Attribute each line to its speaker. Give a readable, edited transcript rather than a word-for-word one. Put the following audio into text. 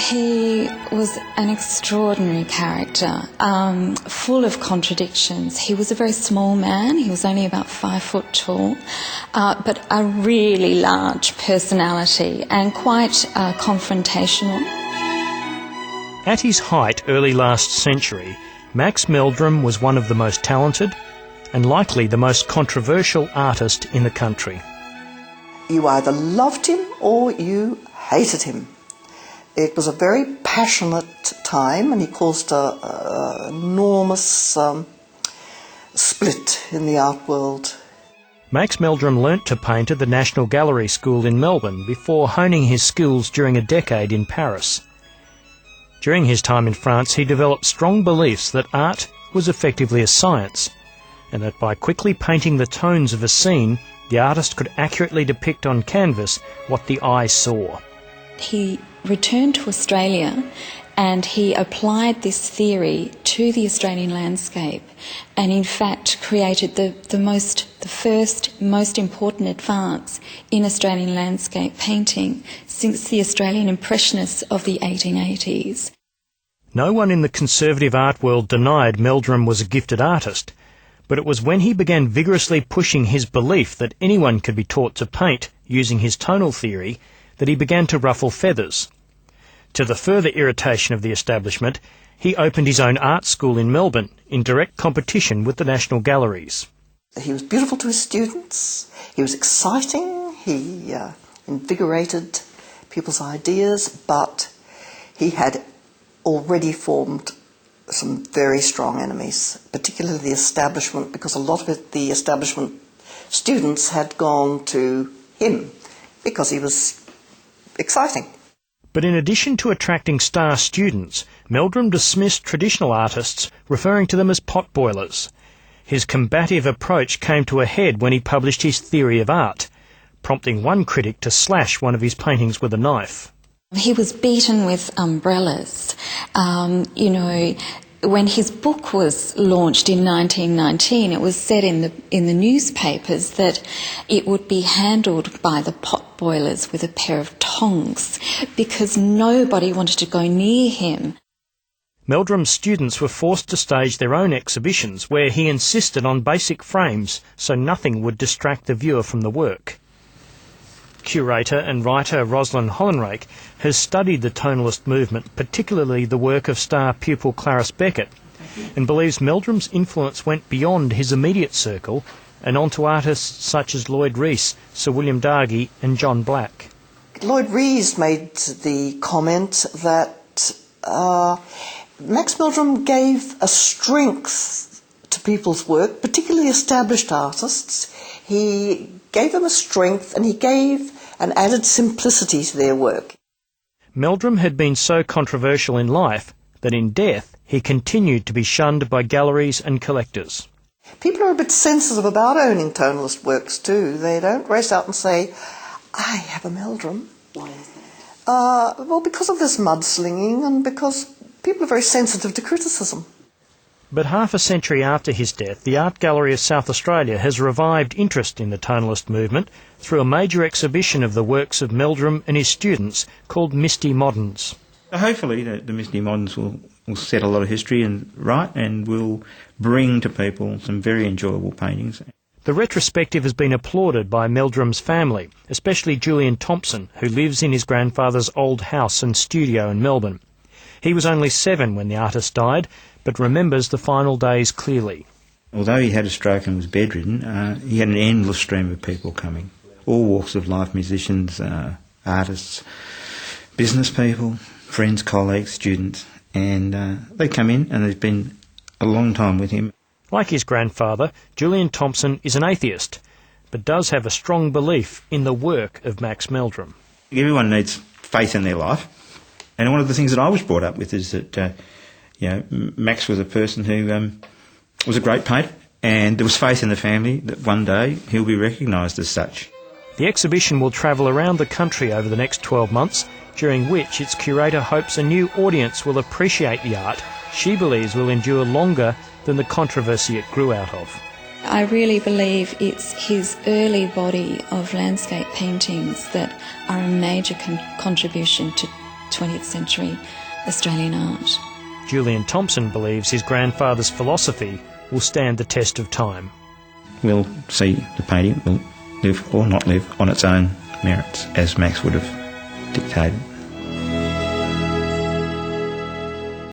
Speaker 1: He was an extraordinary character, full of contradictions. He was a very small man. He was only about 5 foot tall, but a really large personality and quite confrontational.
Speaker 2: At his height early last century, Max Meldrum was one of the most talented and likely the most controversial artist in the country.
Speaker 3: You either loved him or you hated him. It was a very passionate time, and he caused an enormous split in the art world.
Speaker 2: Max Meldrum learnt to paint at the National Gallery School in Melbourne before honing his skills during a decade in Paris. During his time in France, he developed strong beliefs that art was effectively a science, and that by quickly painting the tones of a scene, the artist could accurately depict on canvas what the eye saw.
Speaker 1: He returned to Australia and he applied this theory to the Australian landscape, and in fact created the first, most important advance in Australian landscape painting since the Australian Impressionists of the 1880s.
Speaker 2: No one in the conservative art world denied Meldrum was a gifted artist, but it was when he began vigorously pushing his belief that anyone could be taught to paint using his tonal theory that he began to ruffle feathers. To the further irritation of the establishment, he opened his own art school in Melbourne in direct competition with the National Galleries.
Speaker 3: He was beautiful to his students, he was exciting, he invigorated people's ideas, but he had already formed some very strong enemies, particularly the establishment, because a lot of the establishment students had gone to him because he was exciting.
Speaker 2: But in addition to attracting star students, Meldrum dismissed traditional artists, referring to them as potboilers. His combative approach came to a head when he published his theory of art, prompting one critic to slash one of his paintings with a knife.
Speaker 1: He was beaten with umbrellas. When his book was launched in 1919, it was said in the newspapers that it would be handled by the potboilers with a pair of tongs because nobody wanted to go near him.
Speaker 2: Meldrum's students were forced to stage their own exhibitions where he insisted on basic frames so nothing would distract the viewer from the work. Curator and writer Rosalind Hollenrake has studied the tonalist movement, particularly the work of star pupil Clarice Beckett, and believes Meldrum's influence went beyond his immediate circle and onto artists such as Lloyd Rees, Sir William Dargie and John Black.
Speaker 3: Lloyd Rees made the comment that Max Meldrum gave a strength to people's work, particularly established artists. He gave them a strength and he gave an added simplicity to their work.
Speaker 2: Meldrum had been so controversial in life that in death he continued to be shunned by galleries and collectors.
Speaker 3: People are a bit sensitive about owning tonalist works too. They don't race out and say, I have a Meldrum.
Speaker 4: Why is that?
Speaker 3: Well, because of this mudslinging and because people are very sensitive to criticism.
Speaker 2: But half a century after his death, the Art Gallery of South Australia has revived interest in the tonalist movement through a major exhibition of the works of Meldrum and his students called Misty Moderns.
Speaker 4: Hopefully the Misty Moderns will set a lot of history and will bring to people some very enjoyable paintings.
Speaker 2: The retrospective has been applauded by Meldrum's family, especially Julian Thompson, who lives in his grandfather's old house and studio in Melbourne. He was only 7 when the artist died, but remembers the final days clearly.
Speaker 4: Although he had a stroke and was bedridden, he had an endless stream of people coming, all walks of life, musicians, artists, business people, friends, colleagues, students, and they come in and they've been a long time with him.
Speaker 2: Like his grandfather, Julian Thompson is an atheist, but does have a strong belief in the work of Max Meldrum.
Speaker 4: Everyone needs faith in their life, and one of the things that I was brought up with is that Max was a person who was a great painter, and there was faith in the family that one day he'll be recognised as such.
Speaker 2: The exhibition will travel around the country over the next 12 months, during which its curator hopes a new audience will appreciate the art she believes will endure longer than the controversy it grew out of.
Speaker 1: I really believe it's his early body of landscape paintings that are a major contribution to 20th century Australian art.
Speaker 2: Julian Thompson believes his grandfather's philosophy will stand the test of time.
Speaker 4: We'll see the painting will live or not live on its own merits, as Max would have dictated.